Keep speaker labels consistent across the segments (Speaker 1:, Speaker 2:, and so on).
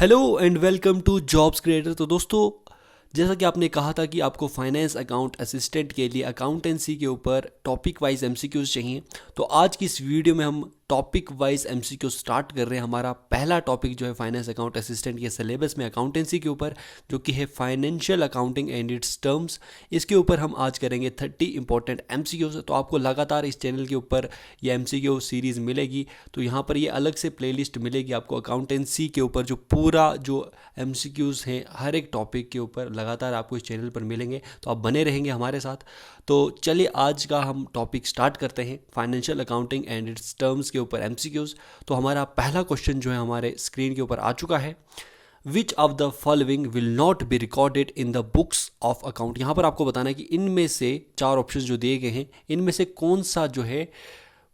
Speaker 1: Hello and welcome to Jobs Creator. तो दोस्तों, जैसा कि आपने कहा था कि आपको फाइनेंस अकाउंट असिस्टेंट के लिए अकाउंटेंसी के ऊपर टॉपिक वाइज एमसीक्यूज चाहिए, तो आज की इस वीडियो में हम टॉपिक वाइज एमसीक्यू स्टार्ट कर रहे हैं। हमारा पहला टॉपिक जो है फाइनेंस अकाउंट असिस्टेंट के सिलेबस में अकाउंटेंसी के ऊपर, जो कि है financial accounting and it's terms. इसके ऊपर हम आज करेंगे 30 इंपॉर्टेंट एमसीक्यूज। तो आपको लगातार इस चैनल के ऊपर ये एमसीक्यू सीरीज़ मिलेगी। तो यहाँ पर ये अलग से प्लेलिस्ट मिलेगी आपको अकाउंटेंसी के ऊपर, जो पूरा जो एमसीक्यूज़ हैं हर एक टॉपिक के ऊपर लगातार आपको इस चैनल पर मिलेंगे। तो आप बने रहेंगे हमारे साथ। तो चलिए आज का हम टॉपिक स्टार्ट करते हैं, financial accounting and it's terms के ऊपर एमसीक्यूज़। तो हमारा पहला क्वेश्चन जो है हमारे स्क्रीन के ऊपर आ चुका है। Which of the following will not be recorded in the books of account. यहाँ पर आपको बताना है कि इनमें से चार ऑप्शन जो दिए गए हैं, इनमें से कौन सा जो है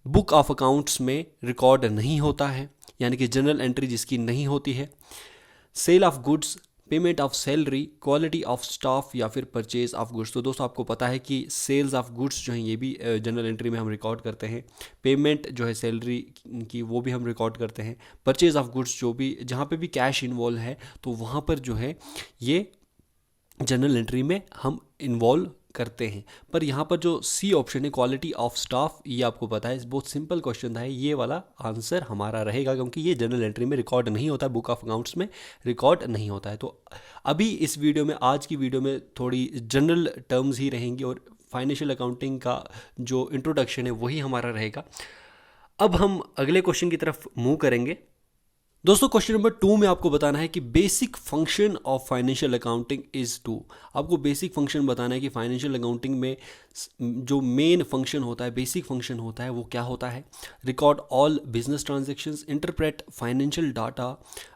Speaker 1: बुक ऑफ अकाउंट्स में रिकॉर्ड नहीं होता है, यानी कि जनरल एंट्री जिसकी नहीं होती है। Sale of goods, payment of salary, quality of staff या फिर परचेज ऑफ गुड्स। तो दोस्तों आपको पता है कि सेल्स ऑफ गुड्स जो हैं ये भी जनरल एंट्री में हम रिकॉर्ड करते हैं। पेमेंट जो है सैलरी की वो भी हम रिकॉर्ड करते हैं। परचेज ऑफ गुड्स जो भी जहाँ पे भी कैश इन्वॉल्व है तो वहाँ पर जो है ये जनरल एंट्री में हम इन्वॉल्व करते हैं। पर यहाँ पर जो सी ऑप्शन है क्वालिटी ऑफ स्टाफ, ये आपको पता है बहुत सिंपल क्वेश्चन था, ये वाला आंसर हमारा रहेगा, क्योंकि ये जनरल एंट्री में रिकॉर्ड नहीं होता है, बुक ऑफ अकाउंट्स में रिकॉर्ड नहीं होता है। तो अभी इस वीडियो में, आज की वीडियो में थोड़ी जनरल टर्म्स ही रहेंगी और फाइनेंशियल अकाउंटिंग का जो इंट्रोडक्शन है वही हमारा रहेगा। अब हम अगले क्वेश्चन की तरफ मूव करेंगे। दोस्तों क्वेश्चन नंबर 2 में आपको बताना है कि basic function of financial accounting is to. आपको बेसिक फंक्शन बताना है कि फाइनेंशियल अकाउंटिंग में जो मेन फंक्शन होता है, बेसिक फंक्शन होता है, वो क्या होता है। Record all business transactions, interpret financial data,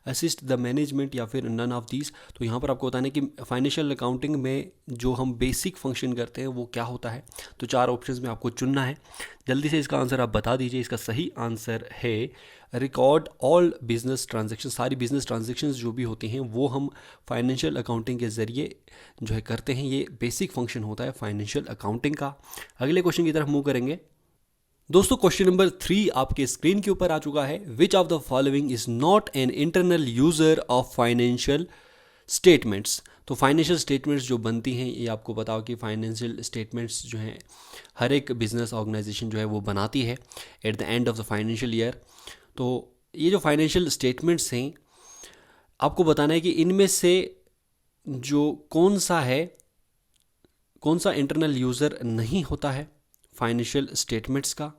Speaker 1: assist the management या फिर नन ऑफ दीज। तो यहाँ पर आपको बताना है कि फाइनेंशियल अकाउंटिंग में जो हम बेसिक फंक्शन करते हैं वो क्या होता है। तो चार ऑप्शंस में आपको चुनना है। जल्दी से इसका आंसर आप बता दीजिए। इसका सही आंसर है रिकॉर्ड ऑल बिजनेस ट्रांजेक्शन। सारी बिजनेस ट्रांजेक्शन्स जो भी होती हैं वो हम फाइनेंशियल अकाउंटिंग के ज़रिए जो है करते हैं। ये बेसिक फंक्शन होता है फाइनेंशियल अकाउंटिंग का। अगले क्वेश्चन की तरफ मूव करेंगे। दोस्तों क्वेश्चन नंबर 3 आपके स्क्रीन के ऊपर आ चुका है। Which of the following is not an internal user of financial statements. तो फाइनेंशियल स्टेटमेंट्स जो बनती हैं, ये आपको बताओ कि फाइनेंशियल स्टेटमेंट्स जो हैं हर एक बिजनेस ऑर्गेनाइजेशन जो है वो बनाती है at the end of the financial year. तो ये जो फाइनेंशियल स्टेटमेंट्स हैं, आपको बताना है कि इनमें से जो कौन सा इंटरनल यूज़र नहीं होता है फाइनेंशियल स्टेटमेंट्स का।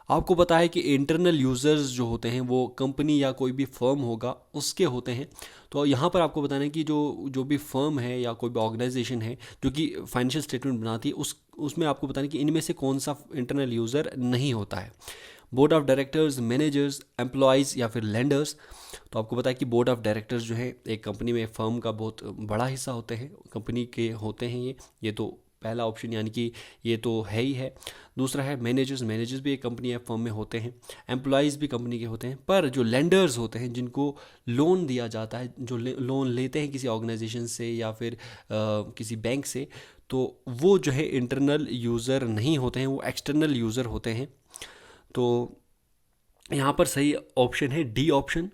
Speaker 1: आपको पता है कि इंटरनल यूज़र्स जो होते हैं वो कंपनी या कोई भी फर्म होगा उसके होते हैं। तो यहाँ पर आपको बताना है कि जो भी फर्म है या कोई भी ऑर्गेनाइजेशन है जो कि फाइनेंशियल स्टेटमेंट बनाती है, उसमें आपको बताना है कि इनमें से कौन सा इंटरनल यूज़र नहीं होता है। Board of directors, managers, employees या फिर लेंडर्स। तो आपको पता है कि बोर्ड ऑफ डायरेक्टर्स जो है एक कंपनी में फर्म का बहुत बड़ा हिस्सा होते हैं, कंपनी के होते हैं ये तो पहला ऑप्शन, यानी कि ये तो है ही है। दूसरा है मैनेजर्स भी एक कंपनी या फर्म में होते हैं। एम्प्लॉयज़ भी कंपनी के होते हैं। पर जो लेंडर्स होते हैं, जिनको लोन दिया जाता है, जो लोन लेते हैं किसी ऑर्गेनाइजेशन से या फिर किसी बैंक से, तो वो जो है इंटरनल यूज़र नहीं होते हैं, वो एक्सटर्नल यूज़र होते हैं। तो यहाँ पर सही ऑप्शन है डी ऑप्शन।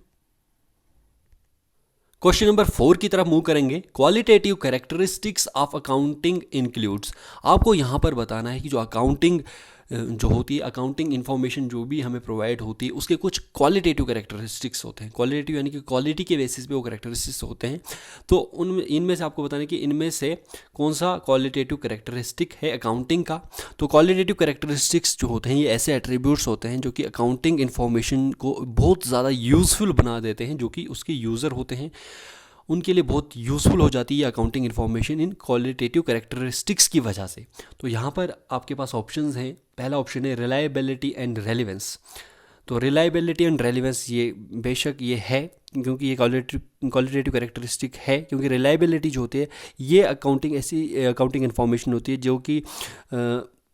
Speaker 1: क्वेश्चन नंबर 4 की तरफ मूव करेंगे। Qualitative characteristics of accounting includes. आपको यहाँ पर बताना है कि जो अकाउंटिंग जो होती है, अकाउंटिंग इन्फॉर्मेशन जो भी हमें प्रोवाइड होती है, उसके कुछ क्वालिटेटिव कैरेक्टरिस्टिक्स होते हैं। क्वालिटेटिव यानी कि क्वालिटी के बेसिस पे वो कैरेक्टरिस्टिक्स होते हैं। तो इनमें से आपको बताना है कि इनमें से कौन सा क्वालिटेटिव कैरेक्टरिस्टिक है अकाउंटिंग का। तो क्वालिटेटिव कैरेक्टरिस्टिक्स जो होते हैं ये ऐसे एट्रीब्यूट्स होते हैं जो कि अकाउंटिंग इन्फॉर्मेशन को बहुत ज़्यादा यूज़फुल बना देते हैं। जो कि उसके यूज़र होते हैं उनके लिए बहुत यूज़फुल हो जाती है accounting information in qualitative characteristics की वजह से। तो यहाँ पर आपके पास ऑप्शंस हैं। पहला ऑप्शन है रिलायबिलिटी एंड रेलिवेंस। तो रिलायबिलिटी एंड रेलिवेंस ये बेशक ये है, क्योंकि ये क्वालिटेटिव कैरेक्टरिस्टिक है, क्योंकि रिलायबिलिटी जो होती है ये अकाउंटिंग ऐसी अकाउंटिंग इन्फॉर्मेशन होती है जो कि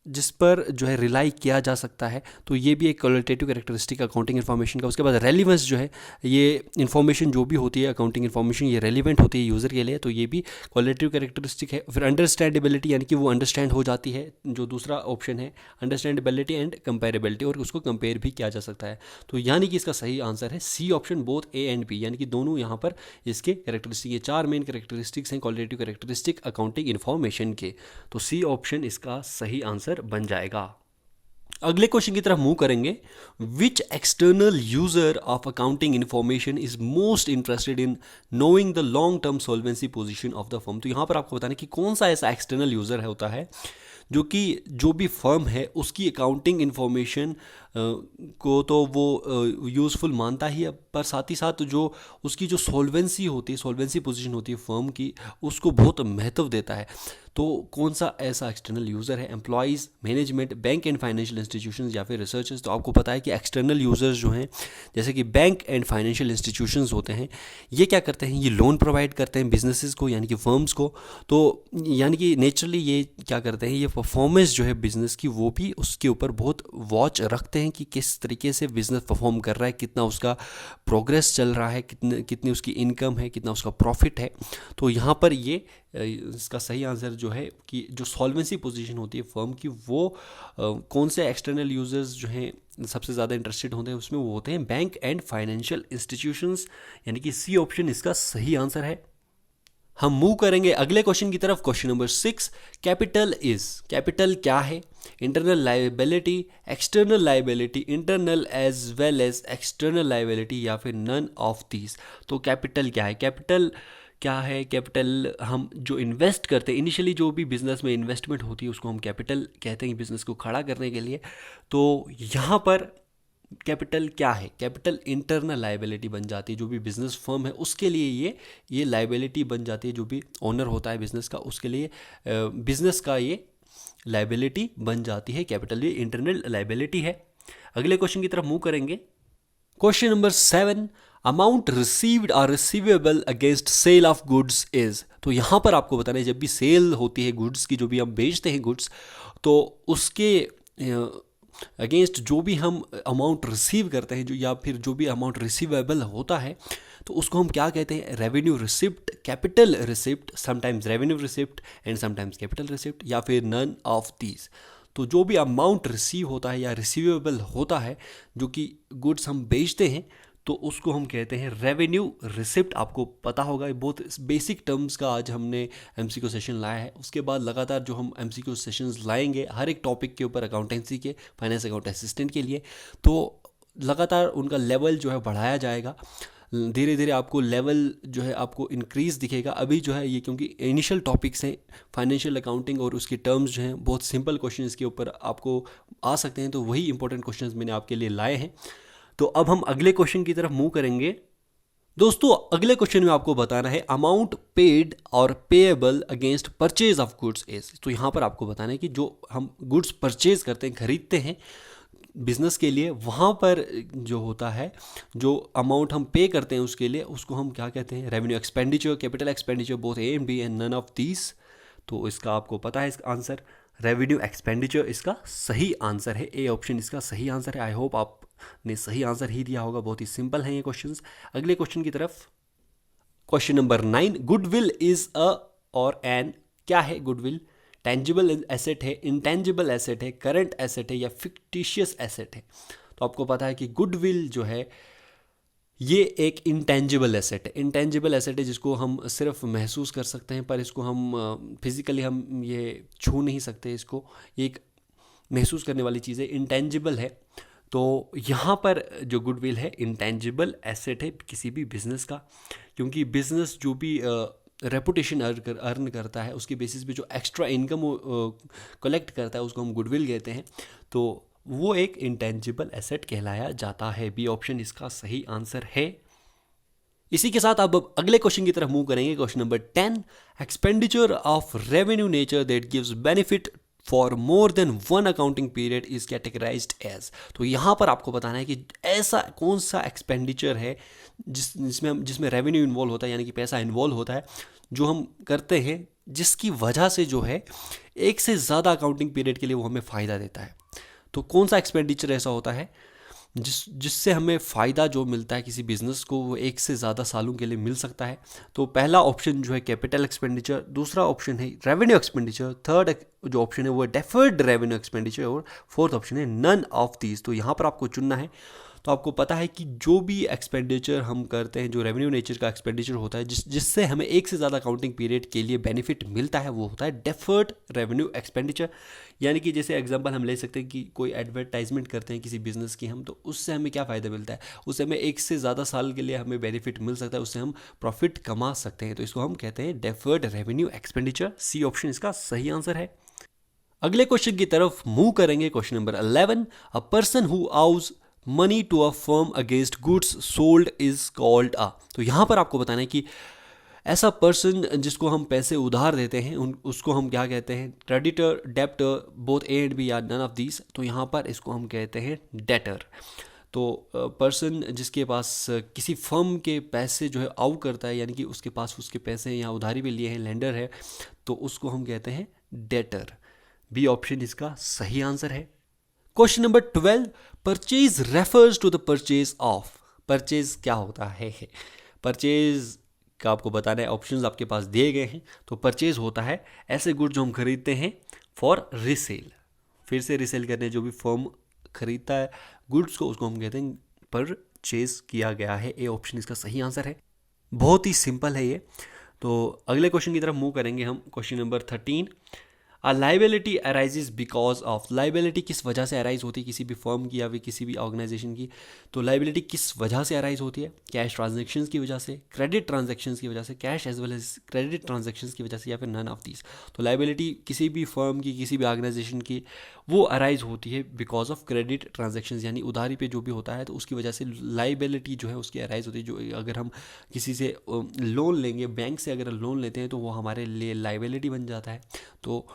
Speaker 1: जिस पर जो है रिलाई किया जा सकता है, तो ये भी एक क्वालिटेटिव कैरेक्टरिस्टिक अकाउंटिंग इन्फॉर्मेशन का। उसके बाद रेलिवेंस जो है, ये इन्फॉर्मेशन जो भी होती है अकाउंटिंग इन्फॉर्मेशन, ये रेलिवेंट होती है यूज़र के लिए, तो ये भी क्वालिटेटिव कैरेक्टरिस्टिक है। फिर अंडरस्टैंडेबिलिटी, यानी कि वो अंडरस्टैंड हो जाती है, जो दूसरा ऑप्शन है अंडरस्टैंडेबिलिटी एंड कंपेरेबिलिटी, और उसको कंपेयर भी किया जा सकता है। तो यानी कि इसका सही आंसर है C option, both A and B, यानी कि दोनों यहाँ पर इसके कैरेक्टरिस्टिक, ये 4 मेन कैरेक्टरिस्टिक्स हैं क्वालिटेटिव कैरेक्टरिस्टिक अकाउंटिंग इन्फॉर्मेशन के। तो सी ऑप्शन इसका सही आंसर बन जाएगा। अगले क्वेश्चन की तरफ मूव करेंगे। Which external user of accounting information is most interested in knowing the long term solvency position of the firm. तो यहाँ पर आपको बताना कि कौन सा ऐसा एक्सटर्नल यूजर होता है जो कि जो भी फर्म है उसकी अकाउंटिंग इन्फॉर्मेशन को तो वो यूज़फुल मानता ही है, पर साथ ही साथ जो उसकी जो सॉल्वेंसी होती है, सॉल्वेंसी पोजीशन होती है फर्म की, उसको बहुत महत्व देता है। तो कौन सा ऐसा एक्सटर्नल यूज़र है? Employees, management, bank and financial institutions या फिर रिसर्चर्स। तो आपको पता है कि एक्सटर्नल यूज़र्स जो हैं, जैसे कि बैंक एंड फाइनेंशियल इंस्टीट्यूशंस होते हैं, ये क्या करते हैं, ये लोन प्रोवाइड करते हैं बिजनेसेस को, यानी कि फर्म्स को। तो यानी कि नेचुरली ये क्या करते हैं, ये परफॉर्मेंस जो है बिज़नेस की, वो भी उसके ऊपर बहुत वॉच रखते हैं कि किस तरीके से बिज़नेस परफॉर्म कर रहा है, कितना उसका प्रोग्रेस चल रहा है, कितनी उसकी इनकम है, कितना उसका प्रॉफिट है। तो यहाँ पर ये इसका सही आंसर जो है कि जो सॉल्वेंसी पोजीशन होती है फर्म की, वो कौन से एक्सटर्नल यूजर्स जो हैं सबसे ज़्यादा इंटरेस्टेड होते हैं, उसमें वो होते हैं बैंक एंड फाइनेंशियल इंस्टीट्यूशंस, यानी कि सी ऑप्शन इसका सही आंसर है। हम मूव करेंगे अगले क्वेश्चन की तरफ। Question number 6, capital is, capital क्या है? Internal liability, external liability, internal as well as external liability, या फिर नन ऑफ दीज। तो कैपिटल क्या है? कैपिटल क्या है? कैपिटल हम जो इन्वेस्ट करते हैं, इनिशियली जो भी बिजनेस में इन्वेस्टमेंट होती है उसको हम कैपिटल कहते हैं, बिजनेस को खड़ा करने के लिए। तो यहाँ पर कैपिटल क्या है? कैपिटल इंटरनल लायबिलिटी बन जाती है, जो भी बिजनेस फर्म है उसके लिए ये लायबिलिटी बन जाती है, जो भी ओनर होता है बिजनेस का उसके लिए बिजनेस का ये लायबिलिटी बन जाती है कैपिटल, ये इंटरनल लायबिलिटी है। अगले क्वेश्चन की तरफ मूव करेंगे। क्वेश्चन नंबर 7, अमाउंट रिसीव्ड और receivable against sale of goods is. तो यहाँ पर आपको बताना है, जब भी सेल होती है गुड्स की, जो भी हम बेचते हैं गुड्स, तो उसके अगेंस्ट जो भी हम अमाउंट रिसीव करते हैं, जो या फिर जो भी अमाउंट रिसीवेबल होता है, तो उसको हम क्या कहते हैं? Revenue receipt, capital receipt, sometimes revenue receipt and sometimes capital receipt, या फिर नन ऑफ दीज। तो जो भी अमाउंट रिसीव होता है या रिसीवेबल होता है, जो कि गुड्स हम बेचते हैं, तो उसको हम कहते हैं रेवेन्यू रिसिप्ट। आपको पता होगा, बहुत बेसिक टर्म्स का आज हमने एमसीक्यू सेशन लाया है। उसके बाद लगातार जो हम एमसीक्यू सेशंस लाएंगे हर एक टॉपिक के ऊपर, अकाउंटेंसी के, फाइनेंस अकाउंट असिस्टेंट के लिए, तो लगातार उनका लेवल जो है बढ़ाया जाएगा। धीरे धीरे आपको लेवल जो है आपको इंक्रीज़ दिखेगा। अभी जो है ये क्योंकि इनिशियल टॉपिक्स हैं, फाइनेंशियल अकाउंटिंग और उसके टर्म्स जो हैं बहुत सिंपल क्वेश्चन इसके ऊपर आपको आ सकते हैं, तो वही इंपॉर्टेंट क्वेश्चंस मैंने आपके लिए लाए हैं। तो अब हम अगले क्वेश्चन की तरफ मूव करेंगे। दोस्तों, अगले क्वेश्चन में आपको बताना है अमाउंट पेड और payable against purchase of goods is. तो यहाँ पर आपको बताना है कि जो हम गुड्स परचेज करते हैं, खरीदते हैं बिजनेस के लिए, वहाँ पर जो होता है, जो अमाउंट हम पे करते हैं उसके लिए, उसको हम क्या कहते हैं? Revenue expenditure, capital expenditure, both A and B and none of these. तो इसका आपको पता है इसका आंसर, रेवेन्यू एक्सपेंडिचर इसका सही आंसर है। ए ऑप्शन इसका सही आंसर है। आई होप आपने सही आंसर ही दिया होगा। बहुत ही सिंपल है ये क्वेश्चंस। अगले क्वेश्चन की तरफ। Question number 9, goodwill is a और एन। क्या है गुडविल? टेंजिबल एसेट है, इंटेंजिबल एसेट है, करंट एसेट है, या फिक्टिशियस एसेट है? तो आपको पता है कि गुडविल जो है ये एक इंटेंजिबल एसेट है। इंटेंजिबल एसेट है जिसको हम सिर्फ महसूस कर सकते हैं, पर इसको हम फिजिकली हम ये छू नहीं सकते। इसको ये एक महसूस करने वाली चीज़ है, इंटेंजिबल है। तो यहाँ पर जो गुडविल है इंटेंजिबल एसेट है किसी भी बिजनेस का, क्योंकि बिजनेस जो भी रेपुटेशन अर्न करता है, उसके बेसिस पे जो एक्स्ट्रा इनकम कलेक्ट करता है, उसको हम गुडविल कहते हैं। तो वो एक इंटेंजिबल एसेट कहलाया जाता है। बी ऑप्शन इसका सही आंसर है। इसी के साथ अब अगले क्वेश्चन की तरफ मूव करेंगे। Question number 10, expenditure of revenue nature that gives benefit for more than one accounting period is categorised as. तो यहाँ पर आपको बताना है कि ऐसा कौन सा एक्सपेंडिचर है जिसमें रेवेन्यू इन्वॉल्व होता है, यानी कि पैसा इन्वॉल्व होता है, जो हम करते हैं जिसकी वजह से जो है एक से ज़्यादा अकाउंटिंग पीरियड के लिए वो हमें फ़ायदा देता है। तो कौन सा एक्सपेंडिचर ऐसा होता है जिससे हमें फ़ायदा जो मिलता है किसी बिजनेस को, वो एक से ज़्यादा सालों के लिए मिल सकता है? तो पहला ऑप्शन जो है कैपिटल एक्सपेंडिचर, दूसरा ऑप्शन है रेवेन्यू एक्सपेंडिचर, थर्ड जो ऑप्शन है वो है डेफर्ड रेवेन्यू एक्सपेंडिचर, और फोर्थ ऑप्शन है नन ऑफ दीज। तो यहाँ पर आपको चुनना है। तो आपको पता है कि जो भी एक्सपेंडिचर हम करते हैं, जो रेवेन्यू नेचर का एक्सपेंडिचर होता है, जिससे हमें एक से ज़्यादा अकाउंटिंग पीरियड के लिए बेनिफिट मिलता है, वो होता है डेफर्ड रेवेन्यू एक्सपेंडिचर। यानी कि जैसे एग्जांपल हम ले सकते हैं कि कोई एडवर्टाइजमेंट करते हैं किसी बिजनेस की हम, तो उससे हमें क्या फ़ायदा मिलता है, उससे हमें एक से ज़्यादा साल के लिए हमें बेनिफिट मिल सकता है, उससे हम प्रॉफिट कमा सकते हैं। तो इसको हम कहते हैं deferred revenue expenditure. C option इसका सही आंसर है। अगले क्वेश्चन की तरफ मूव करेंगे। Question number 11, a person who owes money to a firm against goods sold is called a. तो यहां पर आपको बताना है कि ऐसा पर्सन जिसको हम पैसे उधार देते हैं उसको हम क्या कहते हैं? Creditor, debtor, both A and B या नन ऑफ दीज। तो यहाँ पर इसको हम कहते हैं डेटर। तो पर्सन जिसके पास किसी फर्म के पैसे जो है आउ करता है, यानी कि उसके पास उसके पैसे या उधारी पे लिए हैं, लेंडर है, तो उसको हम कहते हैं डेटर। बी ऑप्शन इसका सही आंसर है। Question number 12, purchase refers to the purchase of. Purchase क्या होता है? परचेज का आपको बताना है, ऑप्शंस आपके पास दिए गए हैं। तो परचेज होता है ऐसे गुड जो हम खरीदते हैं फॉर रिसेल, फिर से रिसेल करने जो भी फर्म खरीदता है गुड्स को, उसको हम कहते हैं परचेज किया गया है। ए ऑप्शन इसका सही आंसर है। बहुत ही सिंपल है ये। तो अगले क्वेश्चन की तरफ मूव करेंगे हम। Question number 13, a liability arises because of. Liability किस वजह से अराइज होती है किसी भी फर्म की या फिर किसी भी ऑर्गेनाइजेशन की? तो लाइबिलिटी किस वजह से अराइज होती है? कैश ट्रांजैक्शंस की वजह से, क्रेडिट ट्रांजैक्शंस की वजह से, cash as well as credit transactions की वजह से, या फिर नन ऑफ दीज। तो लाइबिलिटी किसी भी फर्म की, किसी भी ऑर्गेनाइजेशन की, वो अराइज होती है बिकॉज ऑफ क्रेडिट ट्रांजैक्शंस, यानी उधारी पे जो भी होता है तो उसकी वजह से लाइबिलिटी जो है उसकी अराइज होती है। जो अगर हम किसी से लोन लेंगे, बैंक से अगर लोन लेते हैं तो वो हमारे लिए लाइबिलिटी बन जाता है। तो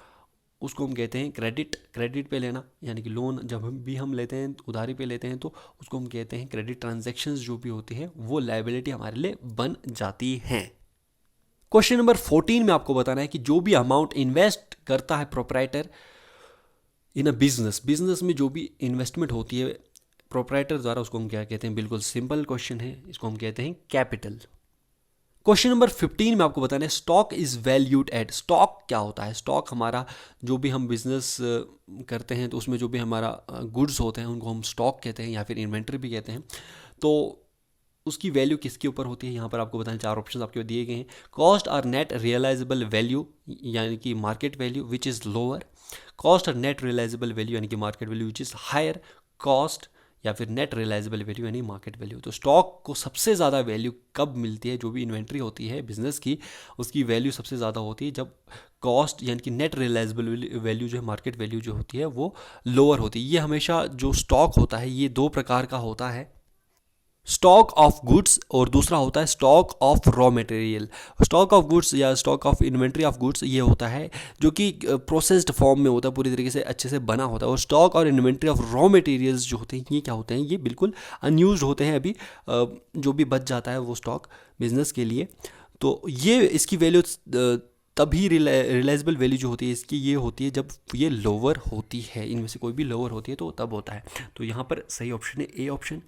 Speaker 1: उसको हम कहते हैं क्रेडिट। क्रेडिट पे लेना, यानी कि लोन जब हम लेते हैं, उधारी पे लेते हैं, तो उसको हम कहते हैं क्रेडिट ट्रांजैक्शंस जो भी होती हैं वो लायबिलिटी हमारे लिए बन जाती हैं। क्वेश्चन नंबर 14 में आपको बताना है कि जो भी अमाउंट इन्वेस्ट करता है प्रोप्राइटर इन अ बिजनेस में जो भी इन्वेस्टमेंट होती है प्रोप्राइटर द्वारा, उसको हम क्या कहते हैं? बिल्कुल सिंपल क्वेश्चन है, इसको हम कहते हैं कैपिटल। क्वेश्चन नंबर 15 में आपको बताना है stock is valued at. Stock क्या होता है? स्टॉक हमारा जो भी हम बिजनेस करते हैं तो उसमें जो भी हमारा गुड्स होते हैं उनको हम स्टॉक कहते हैं या फिर इन्वेंट्री भी कहते हैं। तो उसकी वैल्यू किसके ऊपर होती है? यहाँ पर आपको बताना, 4 ऑप्शन आपके दिए गए हैं। कॉस्ट और नेट रियलाइजेबल वैल्यू, यानी कि market value which is lower. Cost और नेट रियलाइजेबल वैल्यू, यानी कि market value which is higher. Cost या फिर नेट रियलाइजेबल वैल्यू यानी मार्केट वैल्यू। तो स्टॉक को सबसे ज़्यादा वैल्यू कब मिलती है? जो भी इन्वेंट्री होती है बिजनेस की, उसकी वैल्यू सबसे ज़्यादा होती है जब कॉस्ट यानी कि नेट रियलाइजेबल वैल्यू जो है, मार्केट वैल्यू जो होती है, वो लोअर होती है। ये हमेशा जो स्टॉक होता है ये 2 प्रकार का होता है, स्टॉक ऑफ गुड्स और दूसरा होता है stock of raw material. Stock of goods या stock of inventory of goods ये होता है जो कि प्रोसेस्ड फॉर्म में होता है, पूरी तरीके से अच्छे से बना होता है। और स्टॉक और इन्वेंट्री ऑफ रॉ मटेरियल्स जो होते हैं ये क्या होते हैं? ये बिल्कुल अनयूज्ड होते हैं, अभी जो भी बच जाता है वो स्टॉक बिजनेस के लिए। तो ये इसकी वैल्यू तभी रियलाइजेबल वैल्यू जो होती है इसकी ये होती है जब ये लोअर होती है, इनमें से कोई भी लोअर होती है तो तब होता है। तो यहाँ पर सही ऑप्शन है A option.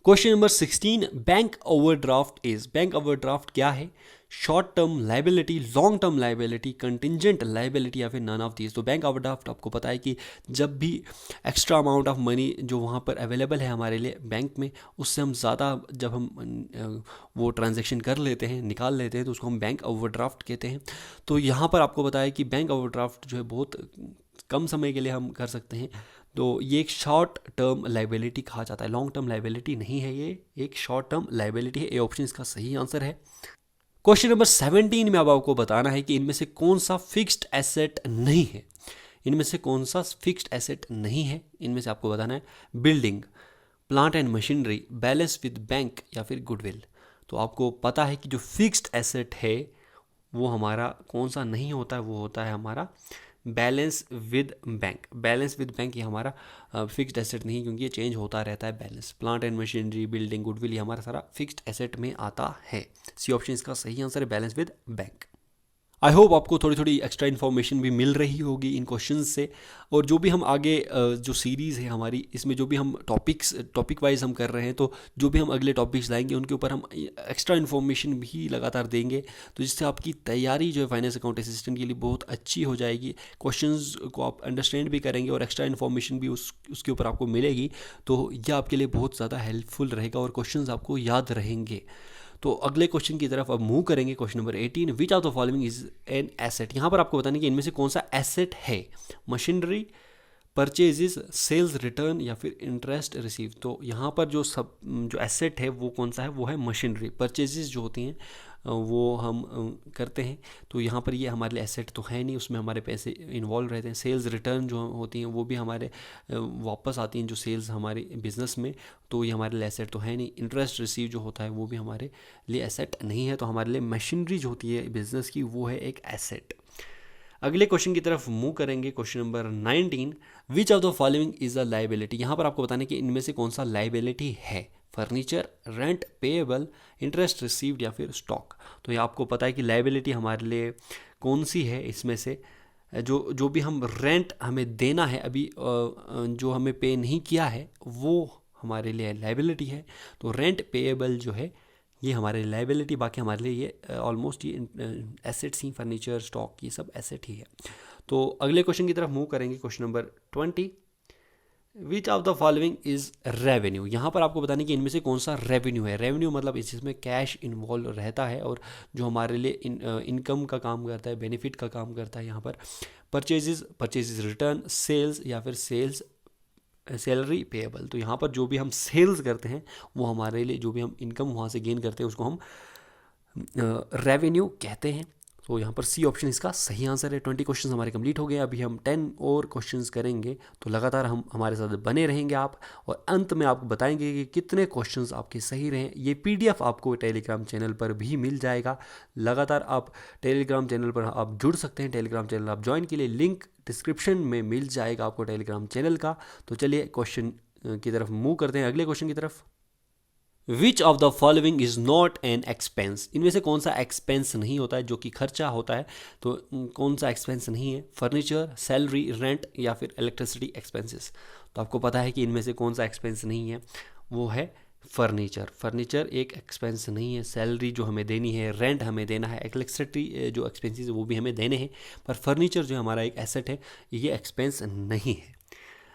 Speaker 1: Question number 16, bank overdraft is. Bank overdraft क्या है? Short term liability, long term liability, contingent liability या फिर नन ऑफ दीज। तो बैंक ओवरड्राफ्ट आपको पता है कि जब भी एक्स्ट्रा अमाउंट ऑफ मनी जो वहाँ पर अवेलेबल है हमारे लिए बैंक में, उससे हम ज़्यादा जब हम वो ट्रांजैक्शन कर लेते हैं, निकाल लेते हैं, तो उसको हम बैंक ओवरड्राफ्ट कहते हैं। तो यहाँ पर आपको बताया कि बैंक ओवरड्राफ्ट जो है बहुत कम समय के लिए हम कर सकते हैं। तो ये एक शॉर्ट टर्म लाइबिलिटी कहा जाता है, लॉन्ग टर्म लाइबिलिटी नहीं है, ये एक शॉर्ट टर्म लाइबिलिटी है। ए ऑप्शन इसका सही आंसर है। क्वेश्चन नंबर 17 में अब आपको बताना है कि इनमें से कौन सा फिक्स्ड एसेट नहीं है। इनमें से कौन सा फिक्स्ड एसेट नहीं है? इनमें से आपको बताना है building, plant and machinery, balance with bank या फिर गुडविल। तो आपको पता है कि जो फिक्स्ड एसेट है वो हमारा कौन सा नहीं होता है? वो होता है हमारा balance with bank. Balance with bank ये हमारा फिक्स्ड एसेट नहीं, क्योंकि ये चेंज होता रहता है balance. Plant and machinery, building, goodwill ये हमारा सारा फिक्स्ड एसेट में आता है। सी ऑप्शन इसका सही आंसर है, balance with bank. I hope आपको थोड़ी थोड़ी एक्स्ट्रा इन्फॉर्मेशन भी मिल रही होगी इन क्वेश्चंस से। और जो भी हम आगे जो सीरीज़ है हमारी, इसमें जो भी हम टॉपिक वाइज हम कर रहे हैं, तो जो भी हम अगले टॉपिक्स लाएंगे उनके ऊपर हम एक्स्ट्रा इन्फॉर्मेशन भी लगातार देंगे, तो जिससे आपकी तैयारी जो है फाइनेंस अकाउंट असिस्टेंट के लिए बहुत अच्छी हो जाएगी। क्वेश्चंस को आप अंडरस्टैंड भी करेंगे और एक्स्ट्रा इन्फॉर्मेशन भी उसके ऊपर आपको मिलेगी, तो यह आपके लिए बहुत ज़्यादा हेल्पफुल रहेगा और क्वेश्चंस आपको याद रहेंगे। तो अगले क्वेश्चन की तरफ अब मूव करेंगे। Question number 18, which of the following is an asset. यहाँ पर आपको बताने कि इनमें से कौन सा एसेट है। मशीनरी, परचेजेस, सेल्स रिटर्न या फिर इंटरेस्ट रिसीव। तो यहाँ पर जो एसेट है वो कौन सा है, वो है मशीनरी। परचेजेस जो होती हैं वो हम करते हैं, तो यहाँ पर ये हमारे लिए एसेट तो है नहीं, उसमें हमारे पैसे इन्वॉल्व रहते हैं। सेल्स रिटर्न जो होती हैं वो भी हमारे वापस आती हैं जो सेल्स हमारे बिजनेस में, तो ये हमारे लिए एसेट तो है नहीं। इंटरेस्ट रिसीव जो होता है वो भी हमारे लिए एसेट नहीं है, तो हमारे लिए मशीनरी जो होती है बिजनेस की वो है एक एसेट। अगले क्वेश्चन की तरफ मूव करेंगे। Question number 19, which of the following is a liability. यहाँ पर आपको बताने कि इनमें से कौन सा लाइबिलिटी है। Furniture, rent payable, interest received या फिर स्टॉक। तो ये आपको पता है कि लाइबिलिटी हमारे लिए कौन सी है। इसमें से जो भी हम रेंट हमें देना है अभी, जो हमें पे नहीं किया है, वो हमारे लिए लाइबिलिटी है। तो रेंट पेएबल जो है ये हमारे लाइबिलिटी, बाकी हमारे लिए ये ऑलमोस्ट ये एसेट्स ही, फर्नीचर, स्टॉक, ये सब एसेट ही है। तो अगले क्वेश्चन की तरफ मूव करेंगे। Question number 20, which of the following is revenue. यहाँ पर आपको बताने कि इनमें से कौन सा रेवेन्यू है। रेवेन्यू मतलब इसमें कैश इन्वॉल्व रहता है और जो हमारे लिए इनकम का काम करता है, बेनिफिट का काम करता है। यहाँ पर परचेजेस रिटर्न, सेल्स या फिर सेल्स सैलरी पेएबल। तो यहाँ पर जो भी हम सेल्स करते हैं वो हमारे लिए, जो भी हम इनकम वहाँ से गेन करते हैं उसको हम रेवेन्यू कहते हैं। तो यहाँ पर सी ऑप्शन इसका सही आंसर है। 20 क्वेश्चन हमारे कंप्लीट हो गए। अभी हम 10 और क्वेश्चंस करेंगे, तो लगातार हम हमारे साथ बने रहेंगे आप, और अंत में आपको बताएंगे कि कितने क्वेश्चंस आपके सही रहे। ये PDF आपको टेलीग्राम चैनल पर भी मिल जाएगा। लगातार आप टेलीग्राम चैनल पर आप जुड़ सकते हैं। टेलीग्राम चैनल आप ज्वाइन के लिए लिंक डिस्क्रिप्शन में मिल जाएगा आपको टेलीग्राम चैनल का। तो चलिए क्वेश्चन की तरफ मूव करते हैं, अगले क्वेश्चन की तरफ। Which of the following is not an expense. इनमें से कौन सा एक्सपेंस नहीं होता है, जो कि खर्चा होता है। तो कौन सा एक्सपेंस नहीं है। फर्नीचर, सैलरी, रेंट या फिर इलेक्ट्रिसिटी एक्सपेंसेस। तो आपको पता है कि इनमें से कौन सा एक्सपेंस नहीं है, वो है फर्नीचर। फर्नीचर एक एक्सपेंस नहीं है। सैलरी जो हमें देनी है, रेंट हमें देना है, इलेक्ट्रिसिटी जो एक्सपेंसेस वो भी हमें देने हैं, पर फर्नीचर जो हमारा एक एसेट है, ये एक्सपेंस नहीं है।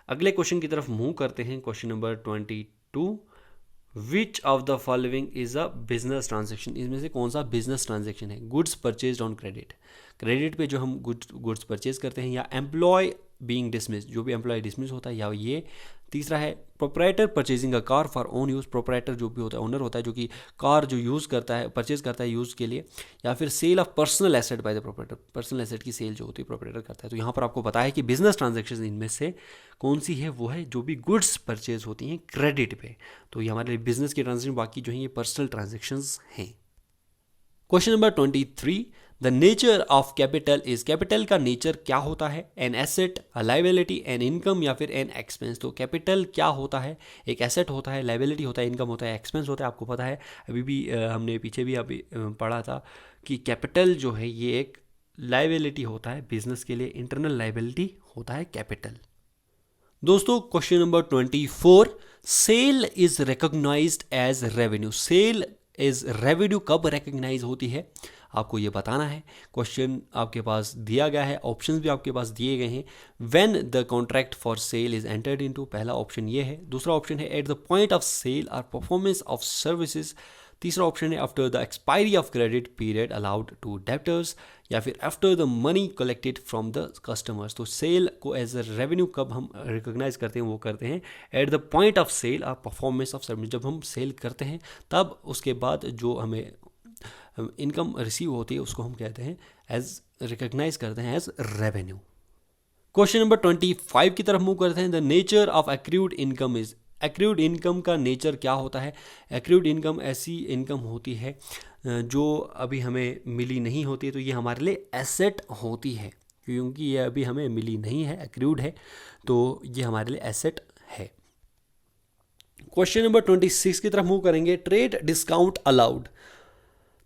Speaker 1: अगले क्वेश्चन की तरफ मूव करते हैं। Question number 22, which of the following is a business transaction. इसमें से कौन सा बिजनेस ट्रांजेक्शन है। Goods purchase on credit, credit पे जो हम गुड्स परचेज करते हैं, या एम्प्लॉय बीइंग डिसमिस, जो भी एम्प्लॉय डिसमिस होता है, या ये तीसरा है proprietor purchasing a car for own use. Proprietor जो भी होता है, ओनर होता है, जो कि कार जो यूज़ करता है, परचेज करता है यूज़ के लिए। या फिर sale of personal asset by the proprietor, personal asset की सेल जो होती है प्रोप्राइटर करता है। तो यहाँ पर आपको पता है कि बिजनेस ट्रांजेक्शन इनमें से कौन सी है, वो है जो भी गुड्स परचेज होती हैं क्रेडिट पे। तो ये हमारे लिए बिजनेस की ट्रांजेक्शन, बाकी जो है ये पर्सनल ट्रांजेक्शन्स हैं। Question number 23, the nature of capital is. Capital का नेचर क्या होता है। An asset, a liability, an income या फिर एन एक्सपेंस। तो कैपिटल क्या होता है, एक एसेट होता है, लाइबिलिटी होता है, इनकम होता है, एक्सपेंस होता है। आपको पता है, अभी भी हमने पीछे भी अभी पढ़ा था कि कैपिटल जो है ये एक लाइबिलिटी होता है बिजनेस के लिए। इंटरनल लाइबिलिटी होता है कैपिटल। दोस्तों question number 24, sale is recognised as revenue. Sale is revenue कब रिकॉग्नाइज होती है, आपको ये बताना है। क्वेश्चन आपके पास दिया गया है, ऑप्शंस भी आपके पास दिए गए हैं। When the contract for sale is entered into, पहला ऑप्शन ये है। दूसरा ऑप्शन है at the point of sale और परफॉर्मेंस ऑफ सर्विसेज। तीसरा ऑप्शन है after the expiry of credit period allowed to debtors, या फिर after the money collected from the customers. तो सेल को एज अ रेवेन्यू कब हम रिकॉग्नाइज करते हैं, वो करते हैं at the point of sale और परफॉर्मेंस ऑफ सर्विस। जब हम सेल करते हैं तब उसके बाद जो हमें इनकम रिसीव होती है उसको हम कहते हैं एज, रिकॉग्नाइज करते हैं एज रेवेन्यू। क्वेश्चन नंबर 25 की तरफ मूव करते हैं। The nature of accrued income is. Accrued income का नेचर क्या होता है। एक्रूड इनकम ऐसी इनकम होती है जो अभी हमें मिली नहीं होती, तो ये हमारे लिए एसेट होती है, क्योंकि ये अभी हमें मिली नहीं है, एक्रूड है, तो ये हमारे लिए एसेट है। क्वेश्चन नंबर 26 की तरफ मूव करेंगे। Trade discount allowed.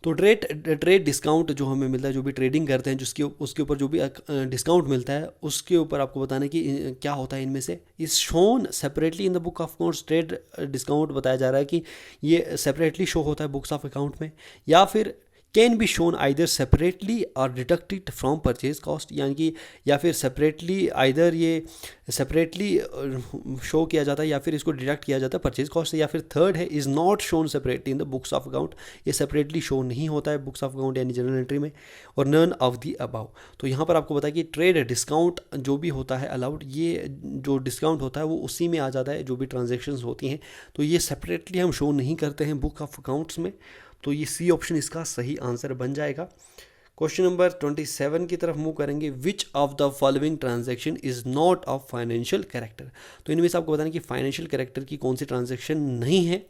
Speaker 1: तो ट्रेड डिस्काउंट जो हमें मिलता है, जो भी ट्रेडिंग करते हैं जिसके उसके ऊपर जो भी डिस्काउंट मिलता है, उसके ऊपर आपको बताना है कि क्या होता है इनमें से। इस shown separately in the book of accounts, trade discount बताया जा रहा है कि ये सेपरेटली शो होता है बुक्स ऑफ अकाउंट में, या फिर can be shown either separately और डिडक्टेड फ्रॉम परचेज कॉस्ट, यानी कि या फिर सेपरेटली आइदर ये सेपरेटली शो किया जाता है या फिर इसको डिडक्ट किया जाता है परचेज कॉस्ट से, या फिर थर्ड है is not shown separately in the books of account, ये सेपरेटली शो नहीं होता है बुक्स ऑफ अकाउंट यानी जनरल एंट्री में, और नन ऑफ दी अबाउ। तो यहाँ पर आपको बताया कि ट्रेड डिस्काउंट जो भी होता है अलाउड, ये जो डिस्काउंट होता है वो उसी में आ जाता है जो भी ट्रांजेक्शन्स होती हैं, तो ये सेपरेटली हम शो नहीं करते हैं बुक ऑफ अकाउंट्स में। तो ये सी ऑप्शन इसका सही आंसर बन जाएगा। क्वेश्चन नंबर 27 की तरफ मूव करेंगे। Which of the following transaction is not of financial character, तो इनमें से आपको बताना कि फाइनेंशियल कैरेक्टर की कौन सी ट्रांजैक्शन नहीं है।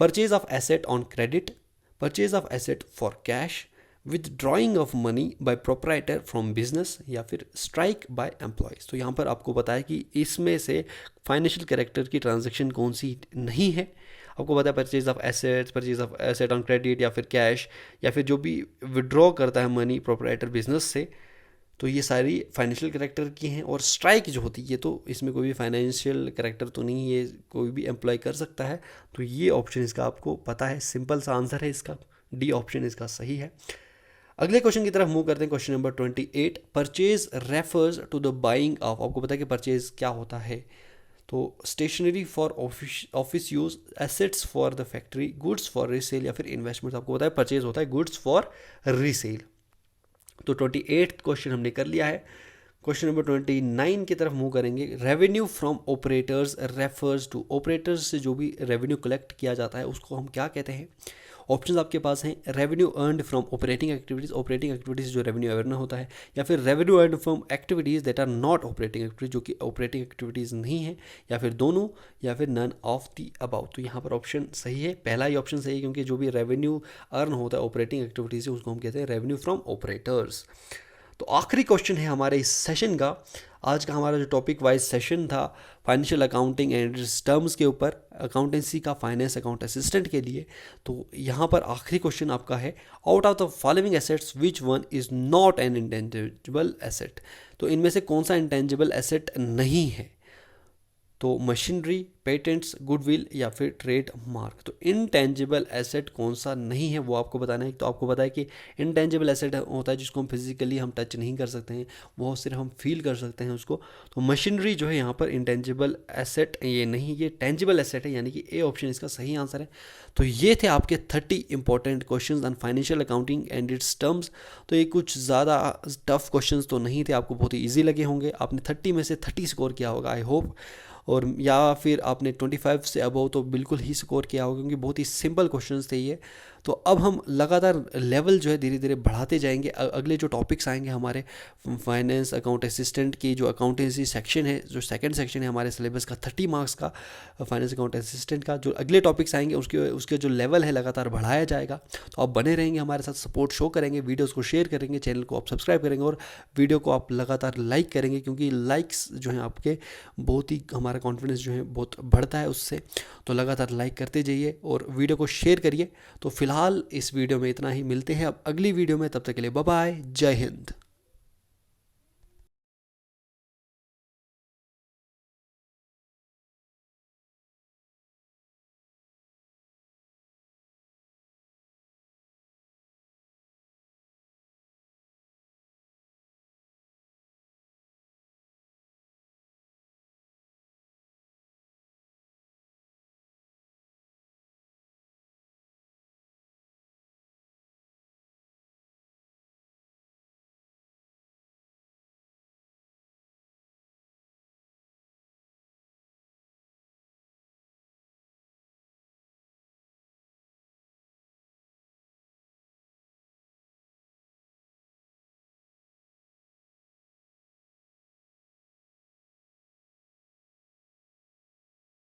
Speaker 1: Purchase of asset on credit, purchase of asset for cash, withdrawing of money by proprietor from business, या फिर स्ट्राइक बाय एम्प्लॉयज़। तो यहाँ पर आपको बताया कि इसमें से फाइनेंशियल कैरेक्टर की ट्रांजैक्शन कौन सी नहीं है। आपको पता है purchase of assets, purchase of asset on credit, या फिर कैश, या फिर जो भी विड्रॉ करता है मनी प्रोप्राइटर बिजनेस से, तो ये सारी फाइनेंशियल कैरेक्टर की हैं। और स्ट्राइक जो होती है तो इसमें कोई भी फाइनेंशियल कैरेक्टर तो नहीं, ये कोई भी एम्प्लॉय कर सकता है। तो ये ऑप्शन इसका आपको पता है, सिंपल सा आंसर है इसका, डी ऑप्शन इसका सही है। अगले क्वेश्चन की तरफ मूव करते हैं। Question number 28। Purchase refers to the buying of, आपको पता है कि परचेज क्या होता है, तो stationery for office use, assets for the factory, goods for resale, या फिर इन्वेस्टमेंट। आपको पता है परचेज होता है गुड्स फॉर रीसेल। तो 28 क्वेश्चन हमने कर लिया है। क्वेश्चन नंबर 29 की तरफ मूव करेंगे। Revenue from operators refers to, operators से जो भी रेवेन्यू कलेक्ट किया जाता है उसको हम क्या कहते हैं। ऑप्शंस आपके पास हैं। Revenue earned from operating activities, operating activities जो रेवेन्यू अर्न होता है, या फिर revenue earned from activities that are not operating activities, जो कि ऑपरेटिंग एक्टिविटीज़ नहीं है, या फिर दोनों, या फिर नन ऑफ दी अबाउ। तो यहाँ पर ऑप्शन सही है, पहला ही ऑप्शन सही है, क्योंकि जो भी रेवेन्यू अर्न होता है ऑपरेटिंग एक्टिविटीज़ से उसको हम कहते हैं रेवेन्यू फ्रॉम ऑपरेटर्स। तो आखिरी क्वेश्चन है हमारे इस सेशन का। आज का हमारा जो टॉपिक वाइज सेशन था फाइनेंशियल अकाउंटिंग एंड टर्म्स के ऊपर, अकाउंटेंसी का फाइनेंस अकाउंट असिस्टेंट के लिए। तो यहाँ पर आखिरी क्वेश्चन आपका है, out of the following assets which one is not an intangible asset. तो इनमें से कौन सा इंटेंजिबल एसेट नहीं है। तो मशीनरी, पेटेंट्स, गुडविल, या फिर ट्रेड मार्क। तो इनटेंजिबल एसेट कौन सा नहीं है वो आपको बताना है। तो आपको पता है कि इनटेंजिबल एसेट होता है जिसको हम फिजिकली हम टच नहीं कर सकते हैं, वो सिर्फ हम फील कर सकते हैं उसको। तो मशीनरी जो है यहाँ पर इंटेंजिबल एसेट ये नहीं, ये टेंजिबल एसेट है, यानी कि ए ऑप्शन इसका सही आंसर है। तो ये थे आपके 30 important questions on financial accounting and it's terms. तो ये कुछ ज़्यादा टफ क्वेश्चंस तो नहीं थे, आपको बहुत ही ईजी लगे होंगे। आपने 30 में से 30 स्कोर किया होगा आई होप, और या फिर आपने 25 से अबव तो बिल्कुल ही स्कोर किया होगा, क्योंकि बहुत ही सिंपल क्वेश्चंस थे ये। तो अब हम लगातार लेवल जो है धीरे धीरे बढ़ाते जाएंगे। अगले जो टॉपिक्स आएंगे हमारे फाइनेंस अकाउंट असिस्टेंट की जो अकाउंटेंसी सेक्शन है, जो सेकंड सेक्शन है हमारे सिलेबस का 30 मार्क्स का फाइनेंस अकाउंट असिस्टेंट का, जो अगले टॉपिक्स आएंगे उसके जो लेवल है लगातार बढ़ाया जाएगा। तो आप बने रहेंगे हमारे साथ, सपोर्ट शो करेंगे, वीडियोज़ को शेयर करेंगे, चैनल को आप सब्सक्राइब करेंगे, और वीडियो को आप लगातार लाइक करेंगे, क्योंकि लाइक्स जो हैं आपके बहुत ही हमारा कॉन्फिडेंस जो है बहुत बढ़ता है उससे। तो लगातार लाइक करते जाइए और वीडियो को शेयर करिए। तो फिलहाल इस वीडियो में इतना ही, मिलते हैं अब अगली वीडियो में, तब तक के लिए बाय बाय, जय हिंद।